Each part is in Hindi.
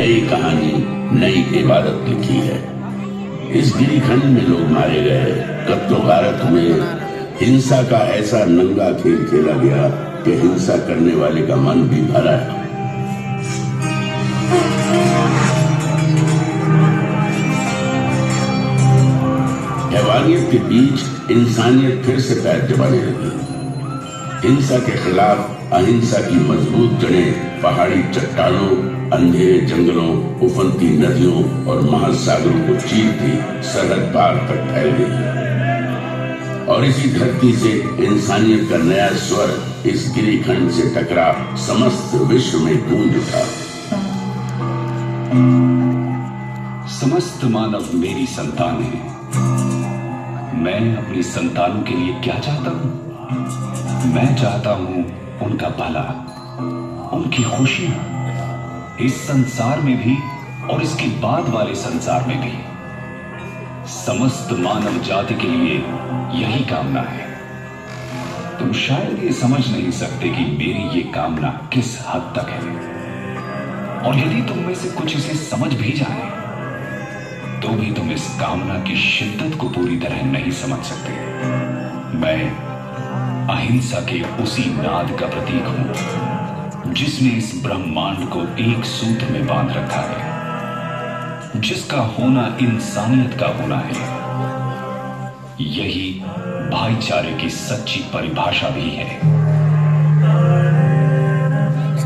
नई कहानी, नई इबादत लिखी है। इस गिरिखंड में लोग मारे गए, कत्लो गारत हुए, हिंसा का ऐसा नंगा खेल खेला गया कि हिंसा करने वाले का मन भी भरा है। हैवानियत के बीच इंसानियत फिर से पैर जमाने लगी। हिंसा के खिलाफ अहिंसा की मजबूत जड़ें पहाड़ी चट्टानों, अंधेरे जंगलों, उफनती नदियों और महासागरों को चीरती सरहद पार तक फैल गई। और इसी धरती से इंसानियत का नया स्वर इस गिरिखंड से टकरा समस्त विश्व में गूंज उठा। समस्त मानव मेरी संतान है। मैं अपनी संतानों के लिए क्या चाहता हूं? मैं चाहता हूं उनका भला, उनकी खुशियां इस संसार में भी और इसके बाद वाले संसार में भी। समस्त मानव जाति के लिए यही कामना है। तुम शायद ये समझ नहीं सकते कि मेरी ये कामना किस हद तक है, और यदि तुम में से कुछ इसे समझ भी जाए तो भी तुम इस कामना की शिद्दत को पूरी तरह नहीं समझ सकते। मैं अहिंसा के उसी नाद का प्रतीक हूं जिसने इस ब्रह्मांड को एक सूत्र में बांध रखा है, जिसका होना इंसानियत का होना है। यही भाईचारे की सच्ची परिभाषा भी है।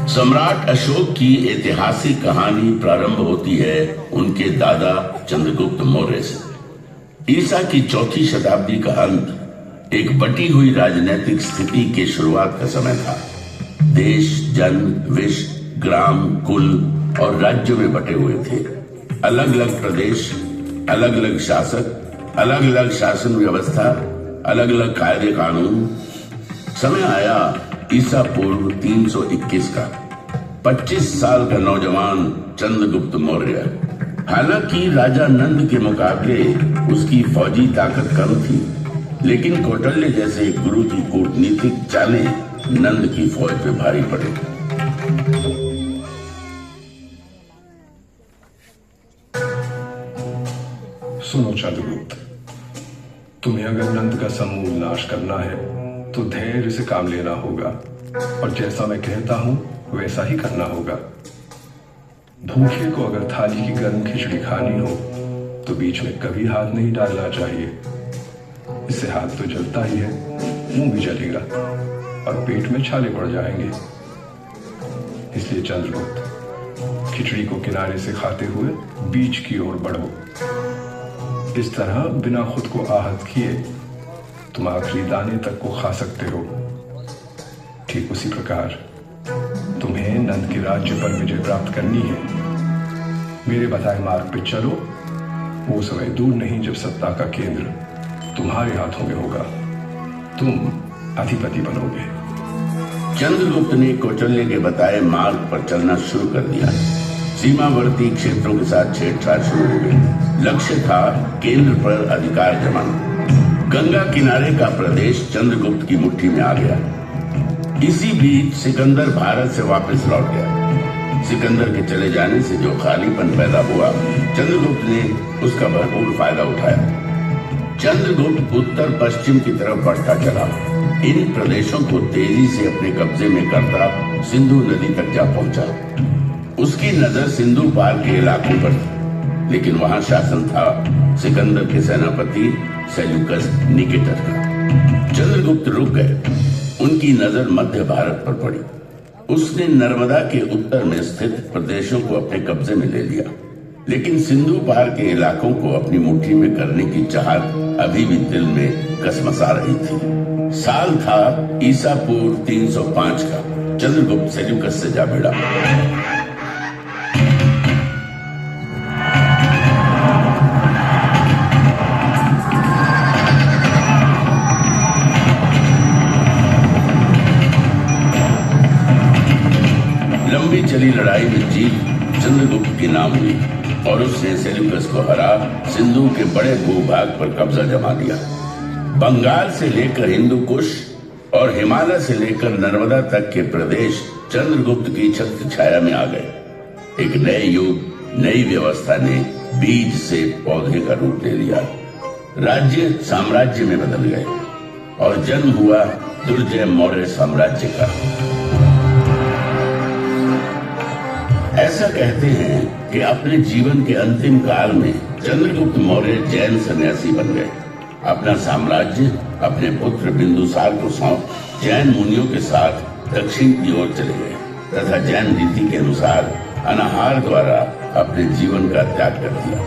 सम्राट अशोक की ऐतिहासिक कहानी प्रारंभ होती है उनके दादा चंद्रगुप्त मौर्य से। ईसा की 4वीं शताब्दी का अंत एक बटी हुई राजनीतिक स्थिति की शुरुआत का समय था। देश, जन, विश्व, ग्राम, कुल और राज्यों में बटे हुए थे। अलग अलग प्रदेश, अलग अलग शासक, अलग अलग शासन व्यवस्था, अलग अलग कायदे कानून। समय आया ईसा पूर्व 321 का। 25 साल का नौजवान चंद्रगुप्त मौर्य। हालांकि राजा नंद के मुकाबले उसकी फौजी ताकत कम थी, लेकिन कौटल्य जैसे गुरु की कूटनीतिक चालें नंद की फौज पे भारी पड़े। सुनो चंद्रगुप्त, तुम्हें अगर नंद का समूल नाश करना है तो धैर्य से काम लेना होगा, और जैसा मैं कहता हूं वैसा ही करना होगा। भूखे को अगर थाली की गर्म खिचड़ी खानी हो तो बीच में कभी हाथ नहीं डालना चाहिए। इससे हाथ तो जलता ही है, मुंह भी जलेगा और पेट में छाले पड़ जाएंगे। इसलिए चंद्रगुप्त, खिचड़ी को किनारे से खाते हुए बीच की ओर बढ़ो। इस तरह बिना खुद को आहत किए तुम आखिरी दाने तक को खा सकते हो। ठीक उसी प्रकार तुम्हें नंद के राज्य पर विजय प्राप्त करनी है। मेरे बताए मार्ग पे चलो। वो समय दूर नहीं जब सत्ता का केंद्र तुम्हारे हाथों में होगा। तुम अधिपति बनोगे। चंद्रगुप्त ने कौशल्य के बताए मार्ग पर चलना शुरू कर दिया। सीमावर्ती क्षेत्रों के साथ छेड़छाड़ शुरू हो गई। लक्ष्य था केंद्र पर अधिकार जमाना। गंगा किनारे का प्रदेश चंद्रगुप्त की मुट्ठी में आ गया। इसी बीच सिकंदर भारत से वापस लौट गया। सिकंदर के चले जाने से जो खालीपन पैदा हुआ, चंद्रगुप्त ने उसका भरपूर फायदा उठाया। चंद्रगुप्त उत्तर पश्चिम की तरफ बढ़ता चला। इन प्रदेशों को तेजी से अपने कब्जे में करता सिंधु नदी तक जा पहुंचा। उसकी नजर सिंधु पार के इलाकों पर थी, लेकिन वहां शासन था सिकंदर के सेनापति सेल्यूकस निकेटर का। चंद्रगुप्त रुक गए। उनकी नजर मध्य भारत पर पड़ी। उसने नर्मदा के उत्तर में स्थित प्रदेशों को अपने कब्जे में ले लिया, लेकिन सिंधु पार के इलाकों को अपनी मुट्ठी में करने की चाहत अभी भी दिल में कसमसा रही थी। साल था ईसा पूर्व 305 का। चंद्रगुप्त सेल्यूकस से जा भिड़ा। लंबी चली लड़ाई में जीत चंद्रगुप्त की नाम हुई और उसने सेल्यूकस को हरा सिंधु के बड़े भूभाग पर कब्जा जमा लिया। बंगाल से लेकर हिंदू कुश और हिमालय से लेकर नर्मदा तक के प्रदेश चंद्रगुप्त की छत्र छाया में आ गए। एक नए युग, नई व्यवस्था ने बीज से पौधे का रूप ले लिया। राज्य साम्राज्य में बदल गए और जन्म हुआ दुर्जय मौर्य साम्राज्य का। ऐसा कहते हैं कि अपने जीवन के अंतिम काल में चंद्रगुप्त मौर्य जैन सन्यासी बन गए। अपना साम्राज्य अपने पुत्र बिंदुसार को सौंप जैन मुनियों के साथ दक्षिण की ओर चले गए तथा जैन रीति के अनुसार अनाहार द्वारा अपने जीवन का त्याग कर दिया।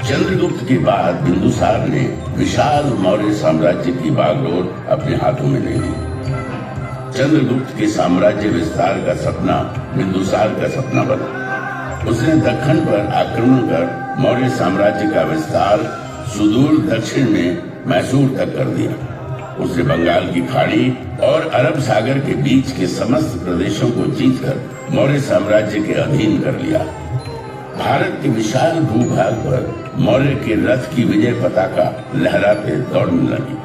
चंद्रगुप्त के बाद बिंदुसार ने विशाल मौर्य साम्राज्य की बागडोर अपने हाथों में ले ली। चंद्रगुप्त के साम्राज्य विस्तार का सपना बिंदुसार का सपना बना। उसने दक्खन पर आक्रमण कर मौर्य साम्राज्य का विस्तार सुदूर दक्षिण में मैसूर तक कर दिया। उसने बंगाल की खाड़ी और अरब सागर के बीच के समस्त प्रदेशों को जीतकर मौर्य साम्राज्य के अधीन कर लिया। भारत के विशाल भूभाग पर मौर्य के रथ की विजय पताका लहराते दौड़ने लगी।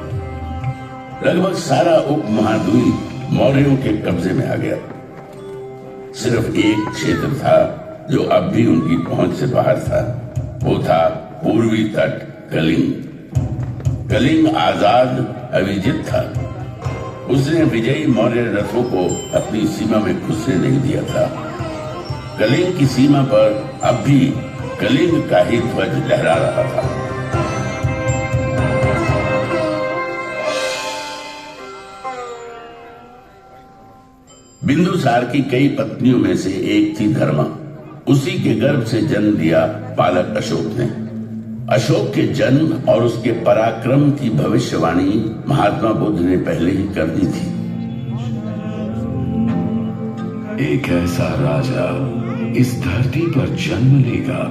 लगभग सारा उपमहाद्वीप मौर्यों के कब्जे में आ गया। सिर्फ एक क्षेत्र था जो अब भी उनकी पहुंच से बाहर था। वो था पूर्वी तट कलिंग। कलिंग आजाद अविजित था। उसने विजयी मौर्य रथों को अपनी सीमा में घुसने नहीं दिया था। कलिंग की सीमा पर अब भी कलिंग का ही ध्वज लहरा रहा था। बिंदुसार की कई पत्नियों में से एक थी धर्मा। उसी के गर्भ से जन्म लिया बालक अशोक ने। अशोक के जन्म और उसके पराक्रम की भविष्यवाणी महात्मा बुद्ध ने पहले ही कर दी थी। एक ऐसा राजा इस धरती पर जन्म लेगा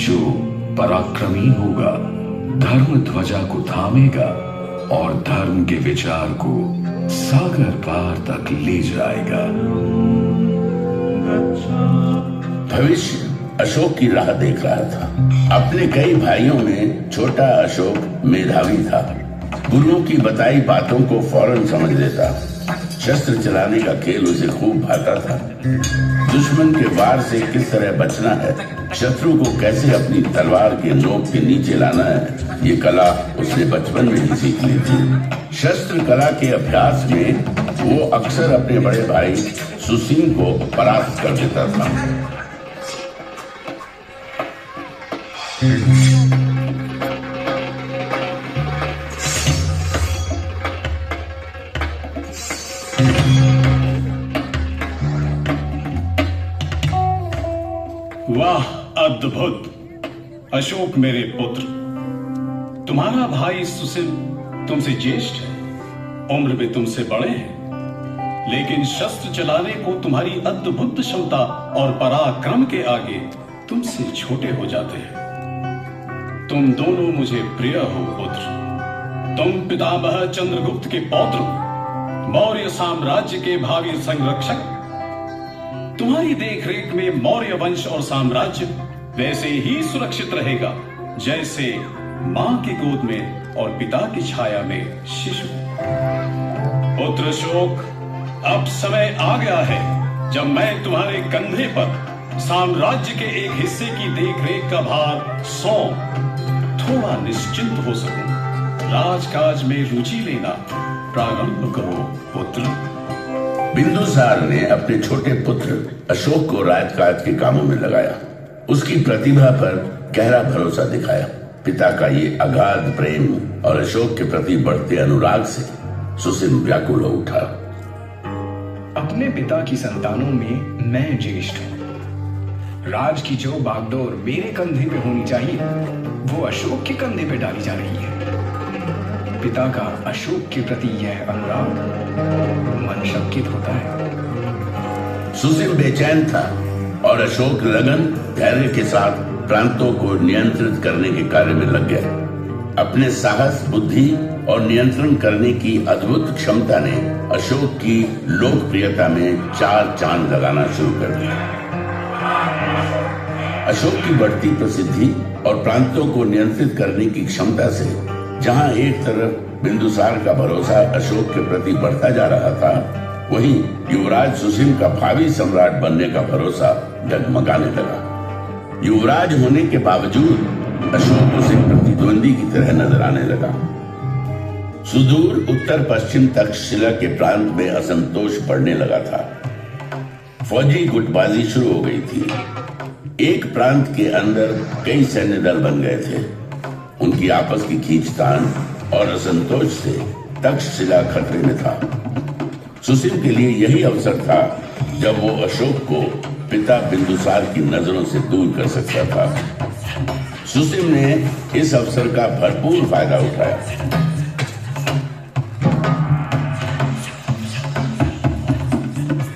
जो पराक्रमी होगा, धर्म ध्वजा को थामेगा और धर्म के विचार को सागर पार तक ले जाएगा। भविष्य अशोक की राह देख रहा था। अपने कई भाइयों में छोटा अशोक मेधावी था। गुरुओं की बताई बातों को फौरन समझ लेता। शस्त्र चलाने का खेल उसे खूब भाता था। दुश्मन के वार से किस तरह बचना है, शत्रु को कैसे अपनी तलवार के नोक के नीचे लाना है, ये कला उसने बचपन में ही सीख ली थी। शस्त्र कला के अभ्यास में वो अक्सर अपने बड़े भाई सुसीम को परास्त कर देता था। वाह, अद्भुत! अशोक मेरे पुत्र, तुम्हारा भाई सुशील तुमसे ज्येष्ठ है, उम्र में तुमसे बड़े हैं, लेकिन शस्त्र चलाने को तुम्हारी अद्भुत क्षमता और पराक्रम के आगे तुमसे छोटे हो जाते हैं। तुम दोनों मुझे प्रिय हो पुत्र। तुम पितामह चंद्रगुप्त के पौत्र हो, मौर्य साम्राज्य के भावी संरक्षक। तुम्हारी देखरेख में मौर्य वंश और साम्राज्य वैसे ही सुरक्षित रहेगा जैसे मां की गोद में और पिता की छाया में शिशु। पुत्र अशोक, अब समय आ गया है जब मैं तुम्हारे कंधे पर साम्राज्य के एक हिस्से की देखरेख का भार सौंप थोड़ा निश्चिंत हो सकूं। राजकाज में रुचि लेना प्रारंभ करो पुत्र। बिंदुसार ने अपने छोटे पुत्र अशोक को राजकाज के कामों में लगाया। उसकी प्रतिभा पर गहरा भरोसा दिखाया। पिता का ये अगाध प्रेम और अशोक के प्रति बढ़ते अनुराग से सुशील व्याकुल हो उठा। अपने पिता की संतानों में मैं ज्येष्ठ हूं। राज की जो बागडोर मेरे कंधे पे होनी चाहिए वो अशोक के कंधे पे डाली जा रही है। पिता का अशोक के प्रति यह अनुराग मन शंकित होता है। सुशील बेचैन था और अशोक लगन धैर्य के साथ प्रांतों को नियंत्रित करने के कार्य में लग गया। अपने साहस, बुद्धि और नियंत्रण करने की अद्भुत क्षमता ने अशोक की लोकप्रियता में 4 चांद लगाना शुरू कर दिया। अशोक की बढ़ती प्रसिद्धि और प्रांतों को नियंत्रित करने की क्षमता से जहां एक तरफ बिंदुसार का भरोसा अशोक के प्रति बढ़ता जा रहा था, वहीं युवराज सुसीम का भावी सम्राट बनने का भरोसा डगमगाने लगा। युवराज होने के बावजूद अशोक उसे प्रतिद्वंदी की तरह नजर आने लगा। सुदूर उत्तर पश्चिम तक्षशिला के प्रांत में असंतोष बढ़ने लगा था। फौजी गुटबाजी शुरू हो गई थी। एक प्रांत के अंदर कई सैन्य दल बन गए थे। उनकी आपस की खींचतान और असंतोष से तक्षशिला खतरे में था। सुसीम के लिए यही अवसर था जब वो अशोक को पिता बिंदुसार की नजरों से दूर कर सकता था। सुसीम ने इस अवसर का भरपूर फायदा उठाया।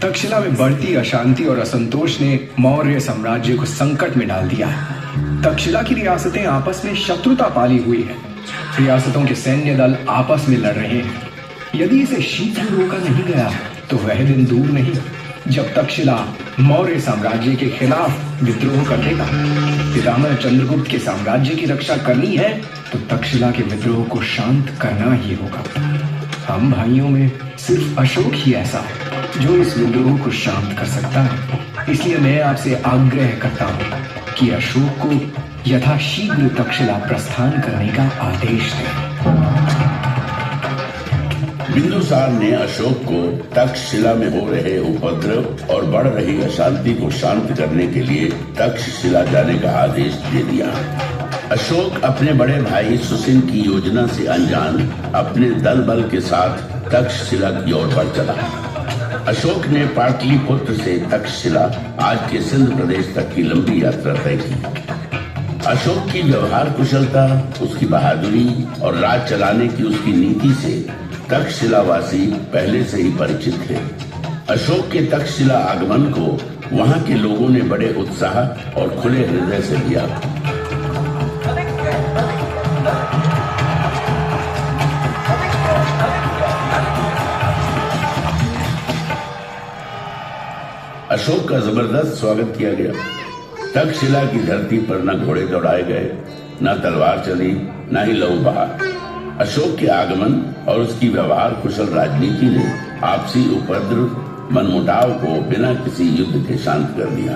तक्षशिला में बढ़ती अशांति और असंतोष ने मौर्य साम्राज्य को संकट में डाल दिया है। तक्षशिला की रियासतें आपस में शत्रुता पाली हुई है। रियासतों के सैन्य दल आपस में लड़ रहे हैं। यदि इसे शीघ्र रोका नहीं गया तो वह दिन दूर नहीं जब तक्षशिला मौर्य साम्राज्य के खिलाफ विद्रोह कर देगा। पितामह चंद्रगुप्त के साम्राज्य की रक्षा करनी है तो तक्षशिला के विद्रोह को शांत करना ही होगा। हम भाइयों में सिर्फ अशोक ही ऐसा है जो इस विद्रोह को शांत कर सकता है। इसलिए मैं आपसे आग्रह करता हूं कि अशोक को यथाशीघ्र तक्षशिला प्रस्थान करने का आदेश दें। बिंदुसार ने अशोक को तक्षशिला में हो रहे उपद्रव और बढ़ रही अशांति को शांत करने के लिए तक्षशिला जाने का आदेश दे दिया। अशोक अपने बड़े भाई सुसीम की योजना से अनजान अपने दल बल के साथ तक्षशिला की ओर बढ़ चला। अशोक ने पाटलिपुत्र से तक्षशिला आज के सिंध प्रदेश तक की लंबी यात्रा तय की। अशोक की व्यवहार कुशलता, उसकी बहादुरी और राज चलाने की उसकी नीति से तक्षशिलावासी पहले से ही परिचित थे। अशोक के तक्षशिला आगमन को वहां के लोगों ने बड़े उत्साह और खुले हृदय से लिया। अशोक का जबरदस्त स्वागत किया गया। तक्षशिला की धरती पर न घोड़े दौड़ाए गए, न तलवार चली, न ही लहू बहा। अशोक के आगमन और उसकी व्यवहार कुशल राजनीति ने आपसी उपद्रव मनमुटाव को बिना किसी युद्ध के शांत कर दिया।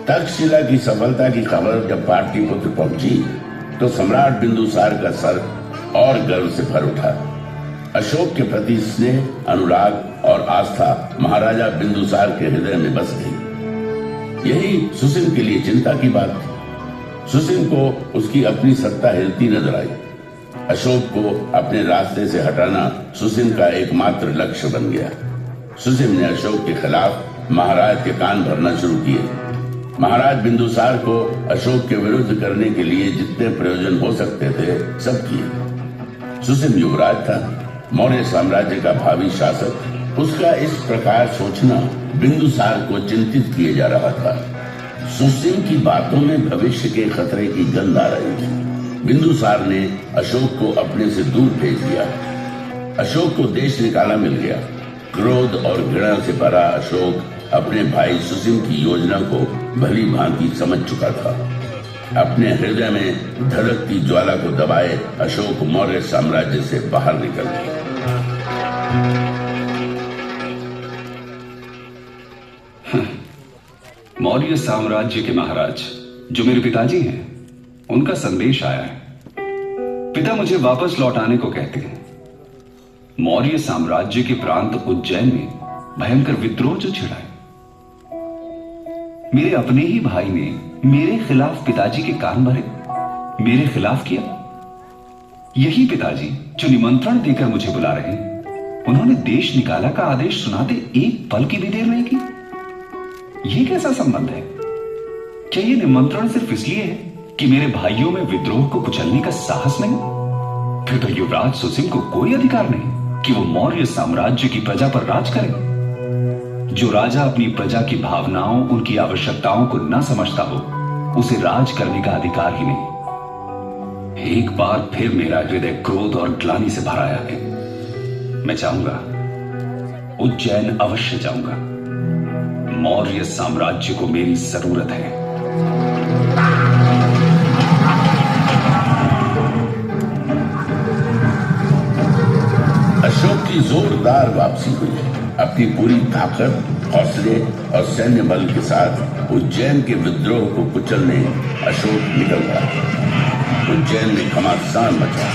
तक्षशिला की सफलता की खबर जब पाटलिपुत्र पहुंची तो सम्राट बिंदुसार का सर और गर्व से भर उठा। अशोक के प्रति स्नेह, अनुराग और आस्था महाराजा बिंदुसार के हृदय में बस गई। यही सुसीम के लिए चिंता की बात थी। सुसीम को उसकी अपनी सत्ता हिलती नजर आई। अशोक को अपने रास्ते से हटाना सुसीम का एकमात्र लक्ष्य बन गया। सुसीम ने अशोक के खिलाफ महाराज के कान भरना शुरू किए। महाराज बिंदुसार को अशोक के विरुद्ध करने के लिए जितने प्रयोजन हो सकते थे सब किए। सुसीम युवराज था, मौर्य साम्राज्य का भावी शासक। उसका इस प्रकार सोचना बिंदुसार को चिंतित किए जा रहा था। सुसीम की बातों में भविष्य के खतरे की गंध आ रही थी। बिंदुसार ने अशोक को अपने से दूर भेज दिया। अशोक को देश निकाला मिल गया। क्रोध और घृणा से भरा अशोक अपने भाई सुसीम की योजना को भली भांति समझ चुका था। अपने हृदय में धड़कती ज्वाला को दबाए अशोक मौर्य साम्राज्य से बाहर निकल गया। मौर्य साम्राज्य के महाराज जो मेरे पिताजी हैं, उनका संदेश आया है। पिता मुझे वापस लौटाने को कहते हैं। मौर्य साम्राज्य के प्रांत उज्जैन में भयंकर विद्रोह जो छिड़ा है। मेरे अपने ही भाई ने मेरे खिलाफ पिताजी के कान भरे, मेरे खिलाफ किया। यही पिताजी जो निमंत्रण देकर मुझे बुला रहे हैं, उन्होंने देश निकाला का आदेश सुनाते एक पल की भी देर नहीं की। यह कैसा संबंध है? क्या यह निमंत्रण सिर्फ इसलिए है कि मेरे भाइयों में विद्रोह को कुचलने का साहस नहीं? फिर तो युवराज सुसीम को कोई अधिकार नहीं कि वो मौर्य साम्राज्य की प्रजा पर राज करे। जो राजा अपनी प्रजा की भावनाओं, उनकी आवश्यकताओं को न समझता हो, उसे राज करने का अधिकार ही नहीं। एक बार फिर मेरा हृदय क्रोध और ग्लानि से भर आया है। मैं चाहूंगा, उज्जैन अवश्य जाऊंगा। मौर्य साम्राज्य को मेरी जरूरत है। अशोक की जोरदार वापसी हुई। अपनी पूरी ताकत, हौसले और सैन्य बल के साथ उज्जैन के विद्रोह को कुचलने अशोक निकल पड़ा। उज्जैन में घमासान मचा।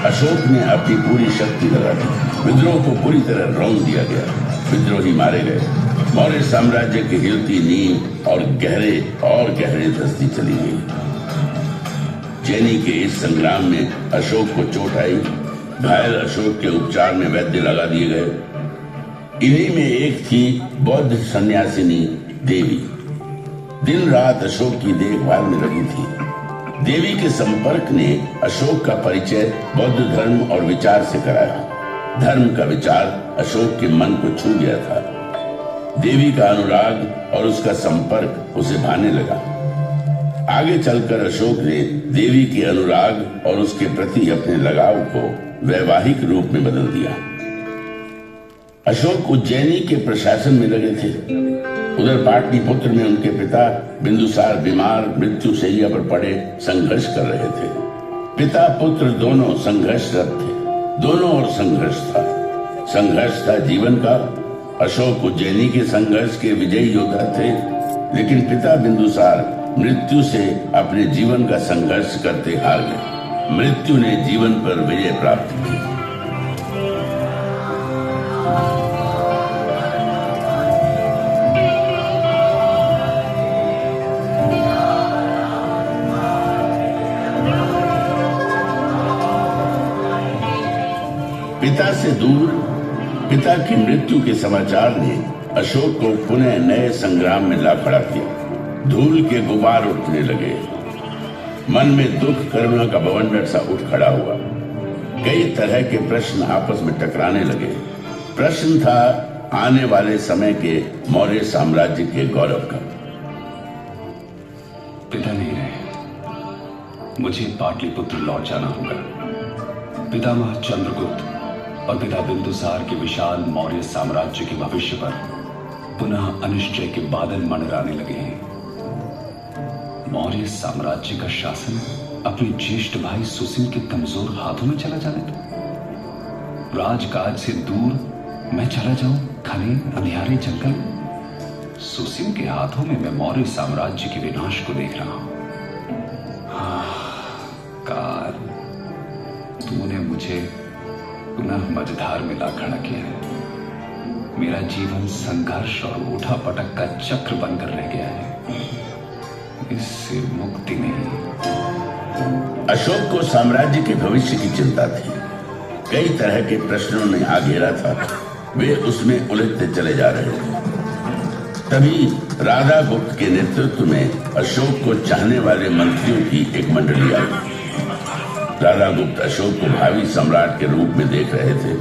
अशोक ने अपनी पूरी शक्ति लगा दी। विद्रोह को पूरी तरह रौंद दिया गया। विद्रोही मारे गए। मौर्य साम्राज्य की हिलती नींव और गहरे धसती चली गई। जैनी के इस संग्राम में अशोक को चोट आई। घायल अशोक के उपचार में वैद्य लगा दिए गए। इन्हीं में एक थी बौद्ध सन्यासिनी देवी। दिन रात अशोक की देखभाल में लगी थी। देवी के संपर्क ने अशोक का परिचय बौद्ध धर्म और विचार से कराया। धर्म का विचार अशोक के मन को छू गया था। देवी का अनुराग और उसका संपर्क उसे भाने लगा। आगे चलकर अशोक ने देवी के अनुराग और उसके प्रति अपने लगाव को वैवाहिक रूप में बदल दिया। अशोक उज्जैनी के प्रशासन में लगे थे। उधर पाटलिपुत्र में उनके पिता बिंदुसार बीमार मृत्यु शैया पर पड़े संघर्ष कर रहे थे। पिता पुत्र दोनों संघर्षरत थे। दोनों ओर संघर्ष था। संघर्ष था जीवन का। अशोक उज्जैनी के संघर्ष के विजयी योद्धा थे, लेकिन पिता बिंदुसार मृत्यु से अपने जीवन का संघर्ष करते हार गए। मृत्यु ने जीवन पर विजय प्राप्त की। पिता से दूर पिता की मृत्यु के समाचार ने अशोक को पुनः नए संग्राम में ला खड़ा किया। धूल के गुबार उठने लगे। मन में दुख करुणा का बवंडर सा उठ खड़ा हुआ। कई तरह के प्रश्न आपस में टकराने लगे। प्रश्न था आने वाले समय के मौर्य साम्राज्य के गौरव का। पिता नहीं रहे। मुझे पाटलिपुत्र लौट जाना होगा। पितामह चंद्रगुप्त और पिता बिंदुसार के विशाल मौर्य साम्राज्य के भविष्य पर पुनः अनिश्चय के बादल मंडराने लगे हैं। मौर्य साम्राज्य का शासन अपने ज्येष्ठ भाई सुसिल के कमजोर हाथों में चला जाने दो। राजकाज से दूर मैं चला जाऊं घने अंधियारे जंगल। सुसिल के हाथों में मैं मौर्य साम्राज्य के विनाश को देख रहा हूं। काल, तूने मुझे पुनः मझधार में ला खड़ा किया है। मेरा जीवन संघर्ष और उठापटक का चक्र बनकर रह गया है। इससे मुक्ति नहीं। अशोक को साम्राज्य के भविष्य की चिंता थी। कई तरह के प्रश्नों ने आ घेरा था। वे उसमें उलझते चले जा रहे थे। तभी राधा गुप्त के नेतृत्व में अशोक को चाहने वाले मंत्रियों की एक मंडली आई। राधा गुप्त अशोक को भावी सम्राट के रूप में देख रहे थे।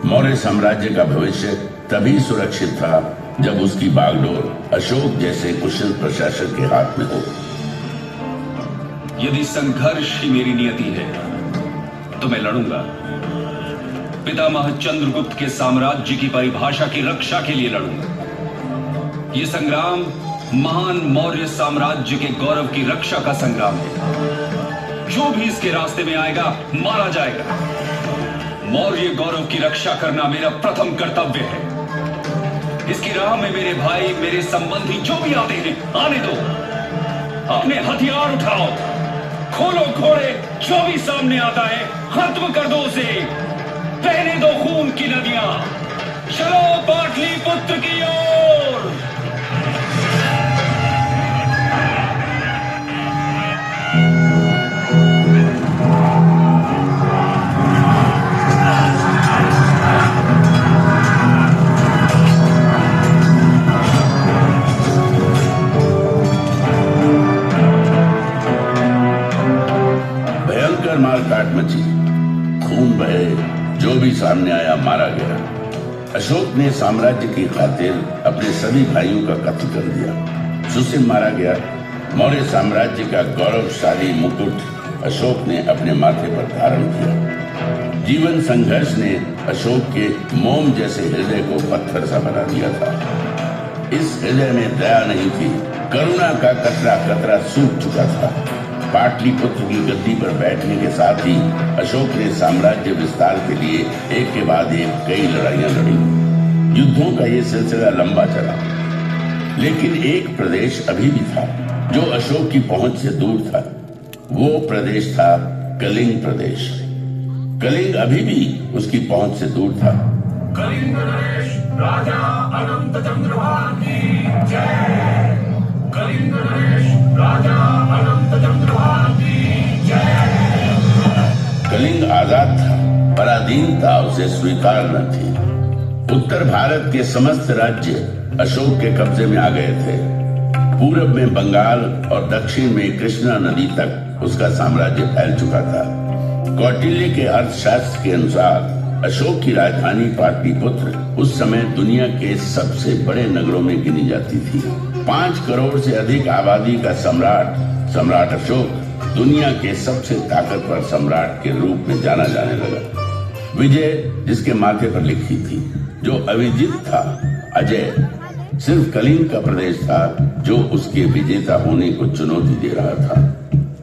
मौर्य साम्राज्य का भविष्य तभी सुरक्षित था जब उसकी बागडोर अशोक जैसे कुशल प्रशासक के हाथ में हो। यदि संघर्ष ही मेरी नियति है तो मैं लड़ूंगा। पितामह चंद्रगुप्त के साम्राज्य की परिभाषा की रक्षा के लिए लड़ूंगा। यह संग्राम महान मौर्य साम्राज्य के गौरव की रक्षा का संग्राम है। जो भी इसके रास्ते में आएगा मारा जाएगा। मौर्य गौरव की रक्षा करना मेरा प्रथम कर्तव्य है। इसकी राह में मेरे भाई, मेरे संबंधी जो भी आते हैं आने दो। अपने हथियार उठाओ, खोलो घोड़े। जो भी सामने आता है खत्म कर दो उसे। बहने दो खून की नदियां। चलो पाटलिपुत्र की ओर। मारकाट मची। खून बहे। जो भी सामने आया मारा गया। अशोक ने साम्राज्य की खातिर अपने सभी भाइयों का कत्ल कर दिया। सुसिल मारा गया। मौर्य साम्राज्य का गौरवशाली मुकुट अशोक ने अपने माथे पर धारण किया। जीवन संघर्ष ने अशोक के मोम जैसे हृदय को पत्थर सा बना दिया था। इस हृदय में दया नहीं थी। करुणा का कतरा कतरा सूख चुका था। पाटलिपुत्र की गद्दी पर बैठने के साथ ही अशोक ने साम्राज्य विस्तार के लिए एक के बाद एक कई लड़ाइयां लड़ी। युद्धों का ये सिलसिला लंबा चला, लेकिन एक प्रदेश अभी भी था जो अशोक की पहुंच से दूर था। वो प्रदेश था कलिंग प्रदेश। कलिंग अभी भी उसकी पहुंच से दूर था। कलिंग नरेश राजा अनंत चंद्रभान की जय। कलिंग नरेश राजा अनंत चंद्रभान की जय। कलिंग आजाद था, पराधीनता उसे स्वीकार न थी। उत्तर भारत के समस्त राज्य अशोक के कब्जे में आ गए थे। पूरब में बंगाल और दक्षिण में कृष्णा नदी तक उसका साम्राज्य फैल चुका था। कौटिल्य के अर्थशास्त्र के अनुसार अशोक की राजधानी पाटलिपुत्र उस समय दुनिया के सबसे बड़े नगरों में गिनी जाती थी। 5 करोड़ से अधिक आबादी का सम्राट अशोक दुनिया के सबसे ताकतवर सम्राट के रूप में जाना जाने लगा। विजय जिसके माथे पर लिखी थी, जो अविजित था, अजय सिर्फ कलिंग का प्रदेश था जो उसके विजेता होने को चुनौती दे रहा था।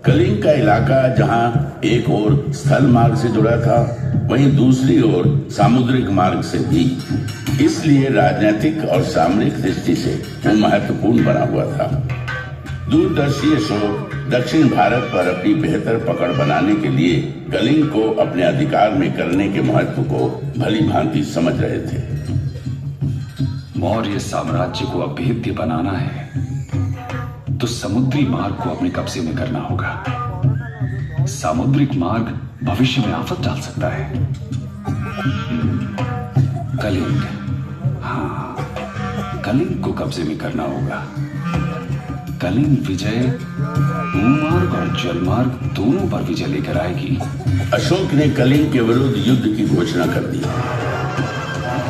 कलिंग का इलाका जहां एक ओर स्थल मार्ग से जुड़ा था, वहीं दूसरी ओर सामुद्रिक मार्ग से भी। इसलिए राजनीतिक और सामरिक दृष्टि से वो महत्वपूर्ण बना हुआ था। दूरदर्शी अशोक दक्षिण भारत पर अपनी बेहतर पकड़ बनाने के लिए कलिंग को अपने अधिकार में करने के महत्व को भली भांति समझ रहे थे। मौर्य साम्राज्य को अभेद्य बनाना है तो समुद्री मार्ग को अपने कब्जे में करना होगा। सामुद्रिक मार्ग भविष्य में आफत डाल सकता है। कलिंग, हाँ, कलिंग को कब्जे में करना होगा। कलिंग विजय भूमार्ग और जलमार्ग दोनों पर विजय लेकर आएगी। अशोक ने कलिंग के विरुद्ध युद्ध की घोषणा कर दी।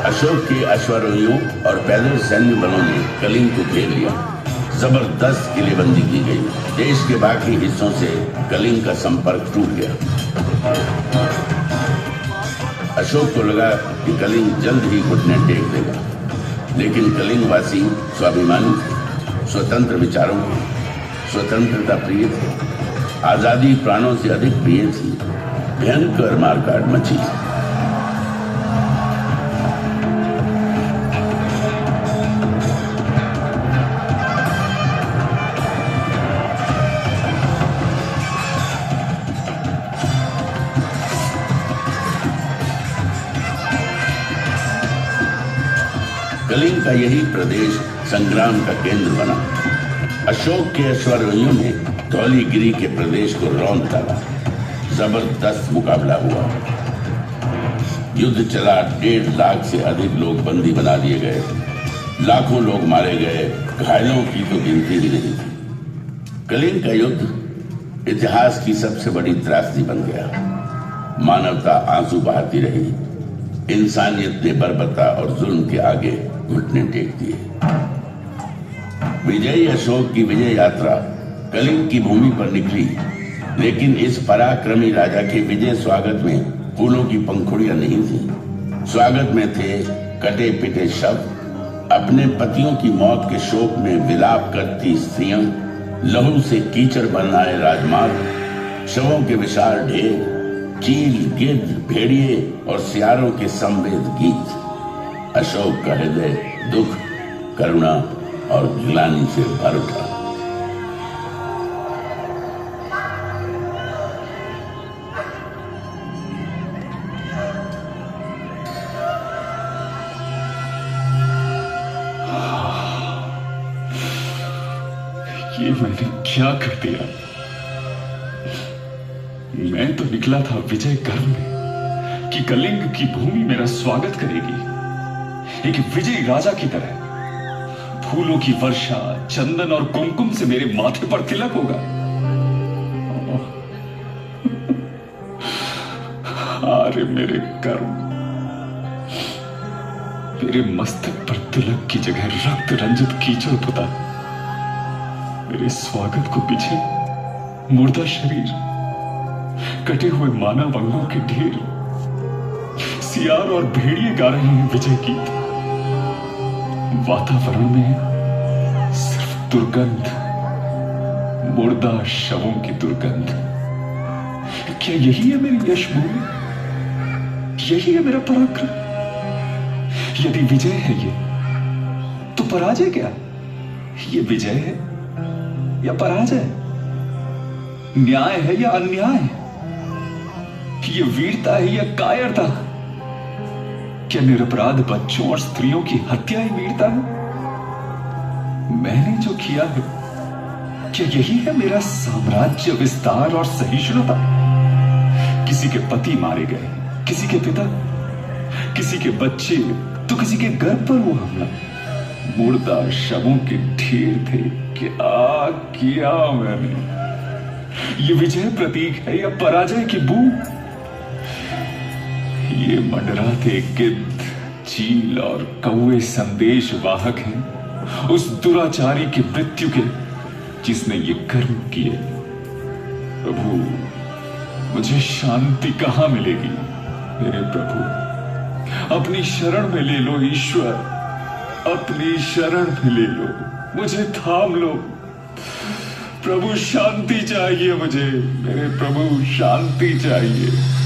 अशोक के अश्वारोहियों और पैदल सैन्य बलों ने कलिंग को घेर लिया। जबरदस्त किलेबंदी की गई। देश के बाकी हिस्सों से कलिंग का संपर्क टूट गया। अशोक को लगा कि कलिंग जल्द ही घुटने टेक देगा, लेकिन कलिंग वासी स्वाभिमानी थे, स्वतंत्र विचारों के, स्वतंत्रता प्रिय थे। आजादी प्राणों से अधिक प्रिय थी। भयंकर मारकाट मची। कलिंग का यही प्रदेश संग्राम का केंद्र बना। अशोक के अश्वारोहियों ने धौलीगिरी के प्रदेश को रौंद डाला। जबरदस्त मुकाबला हुआ। युद्ध चला। 1.5 लाख से अधिक लोग बंदी बना लिए गए। लाखों लोग मारे गए। घायलों की तो गिनती ही नहीं थी। कलिंग का युद्ध इतिहास की सबसे बड़ी त्रासदी बन गया। मानवता आंसू बहाती रही। इंसानियत ने बर्बरता और जुल्म के आगे घुटने टेक दिए। विजयी अशोक की विजय यात्रा कलिंग की भूमि पर निकली, लेकिन इस पराक्रमी राजा के विजय स्वागत में फूलों की पंखुड़ियां नहीं थी। स्वागत में थे कटे पिटे शव, अपने पतियों की मौत के शोक में विलाप करती स्त्रियां, लहू से कीचड़ बनाए राजमार्ग, शवों के विशाल ढेर, चील, गिद्ध, भेड़िए और सियारों के संवेद गीत। अशोक का हृदय दुख, करुणा और ग्लानि से भर उठा। ये मैंने क्या कर दिया? मैं तो निकला था विजय गर्व में कि कलिंग की भूमि मेरा स्वागत करेगी, एक विजयी राजा की तरह। फूलों की वर्षा, चंदन और कुमकुम से मेरे माथे पर तिलक होगा। अरे मेरे कर्म, मेरे मस्तक पर तिलक की जगह रक्त रंजित कीचड़ पुता। मेरे स्वागत को पीछे मुर्दा शरीर, कटे हुए मानव अंगों के ढेर, सियार और भेड़िए गा रहे हैं विजय गीत। वातावरण में सिर्फ दुर्गंध, मुर्दा शवों की दुर्गंध। क्या यही है मेरी यश भूमि? यही है मेरा पराक्रम? यदि विजय है ये, तो पराजय क्या? ये विजय है या पराजय? न्याय है या अन्याय? ये वीरता है या कायरता? क्या निरपराध बच्चों और स्त्रियों की हत्या ही वीरता है? मैंने जो किया है, क्या यही है मेरा साम्राज्य विस्तार और सहिष्णुता? किसी के पति मारे गए, किसी के पिता, किसी के बच्चे, तो किसी के गर्भ पर वो हमला। मुर्दा शवों के ढेर थे, क्या किया मैंने? ये विजय प्रतीक है या पराजय की बू? ये मंडराते गिद्ध, चील और कौवे संदेश वाहक हैं उस दुराचारी की मृत्यु के जिसने ये कर्म किए। प्रभु, मुझे शांति कहां मिलेगी? मेरे प्रभु, अपनी शरण में ले लो ईश्वर, अपनी शरण में ले लो, मुझे थाम लो। प्रभु, शांति चाहिए मुझे, मेरे प्रभु, शांति चाहिए।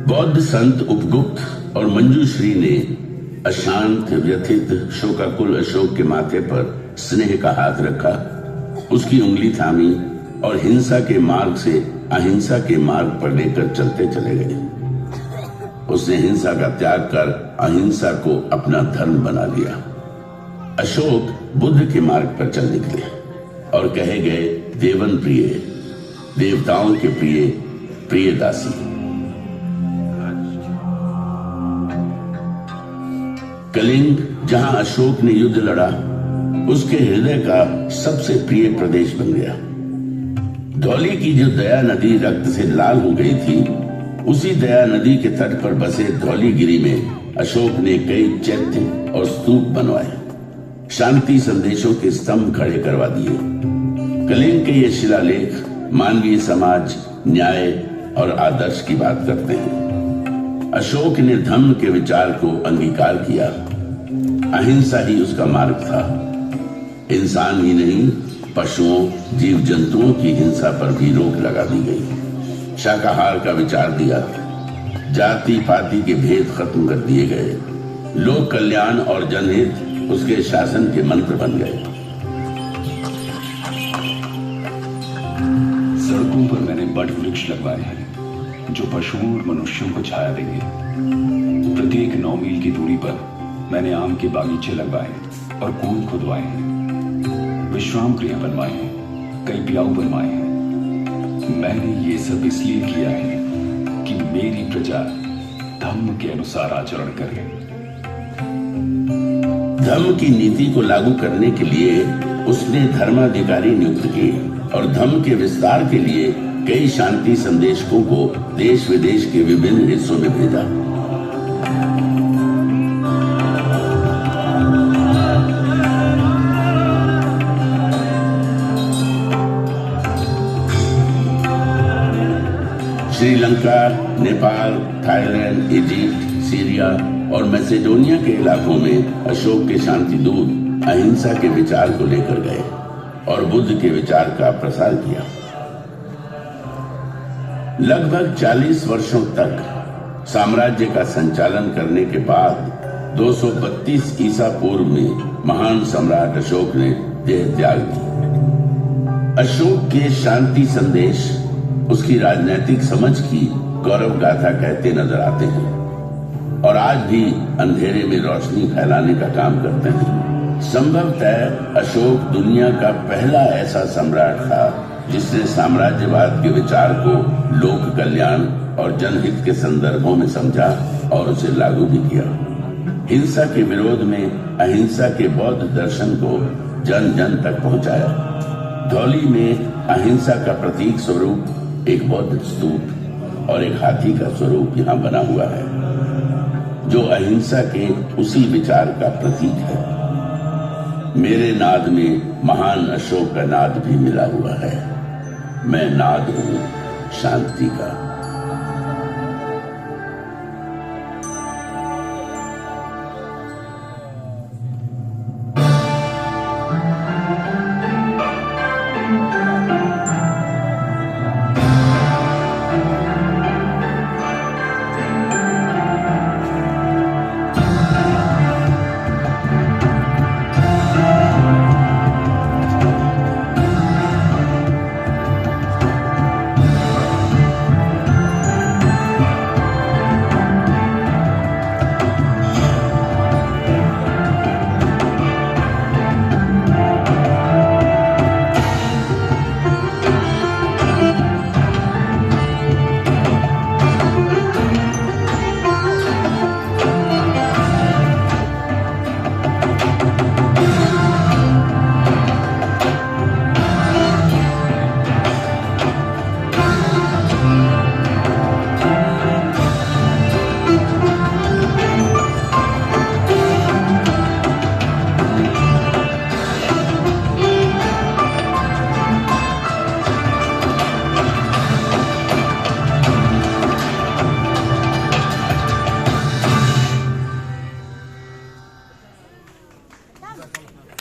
बौद्ध संत उपगुप्त और मंजूश्री ने अशांत, व्यथित, शोकाकुल अशोक के माथे पर स्नेह का हाथ रखा, उसकी उंगली थामी और हिंसा के मार्ग से अहिंसा के मार्ग पर लेकर चलते चले गए। उसने हिंसा का त्याग कर अहिंसा को अपना धर्म बना लिया। अशोक बुद्ध के मार्ग पर चल निकले और कहे गए, देवन प्रिय, देवताओं के प्रिय, प्रिय दासी। कलिंग, जहां अशोक ने युद्ध लड़ा, उसके हृदय का सबसे प्रिय प्रदेश बन गया। धौली की जो दया नदी रक्त से लाल हो गई थी, उसी दया नदी के तट पर बसे धौलीगिरी में अशोक ने कई चैत्य और स्तूप बनवाए, शांति संदेशों के स्तंभ खड़े करवा दिए। कलिंग के ये शिलालेख मानवीय समाज, न्याय और आदर्श की बात करते हैं। अशोक ने धम्म के विचार को अंगीकार किया। अहिंसा ही उसका मार्ग था। इंसान ही नहीं, पशुओं, जीव जंतुओं की हिंसा पर भी रोक लगा दी गई। शाकाहार का विचार दिया। जाति पाति के भेद खत्म कर दिए गए। लोक कल्याण और जनहित उसके शासन के मंत्र बन गए। सड़कों पर मैंने बड़ वृक्ष लगवाए हैं जो पशुओं और मनुष्यों को छाया देंगे। प्रत्येक 9 मील की दूरी पर मैंने आम के बागीचे लगवाए और कुएं खुदवाए हैं, विश्राम गृह बनवाए हैं, कई प्याऊ बनवाए हैं। मैंने ये सब इसलिए किया है कि मेरी प्रजा धम्म के अनुसार आचरण करे। धम्म की नीति को लागू करने के लिए उसने धर्माधिकारी नियुक्त किए और धम्म के विस्तार के लिए कई शांति संदेशकों को देश विदेश के विभिन्न हिस्सों में भेजा। Sri Lanka, Nepal, Thailand, Egypt, Syria और मैसेडोनिया के इलाकों में अशोक के शांति दूत अहिंसा के विचार को लेकर गए और बुद्ध के विचार का प्रसार किया। लगभग 40 वर्षों तक साम्राज्य का संचालन करने के बाद 232 ईसा पूर्व में महान सम्राट अशोक ने देह त्याग दी। अशोक के शांति संदेश उसकी राजनीतिक समझ की गौरव गाथा कहते नजर आते हैं और आज भी अंधेरे में रोशनी फैलाने का काम करते हैं। संभवतः अशोक दुनिया का पहला ऐसा सम्राट था जिसने साम्राज्यवाद के विचार को लोक कल्याण और जनहित के संदर्भों में समझा और उसे लागू भी किया। हिंसा के विरोध में अहिंसा के बौद्ध दर्शन को जन जन तक पहुंचाया। धौली में अहिंसा का प्रतीक स्वरूप एक बौद्ध स्तूप, और एक हाथी का स्वरूप यहाँ बना हुआ है, जो अहिंसा के उसी विचार का प्रतीक है। मेरे नाद में महान अशोक का नाद भी मिला हुआ है। मैं नाद हूं शांति का।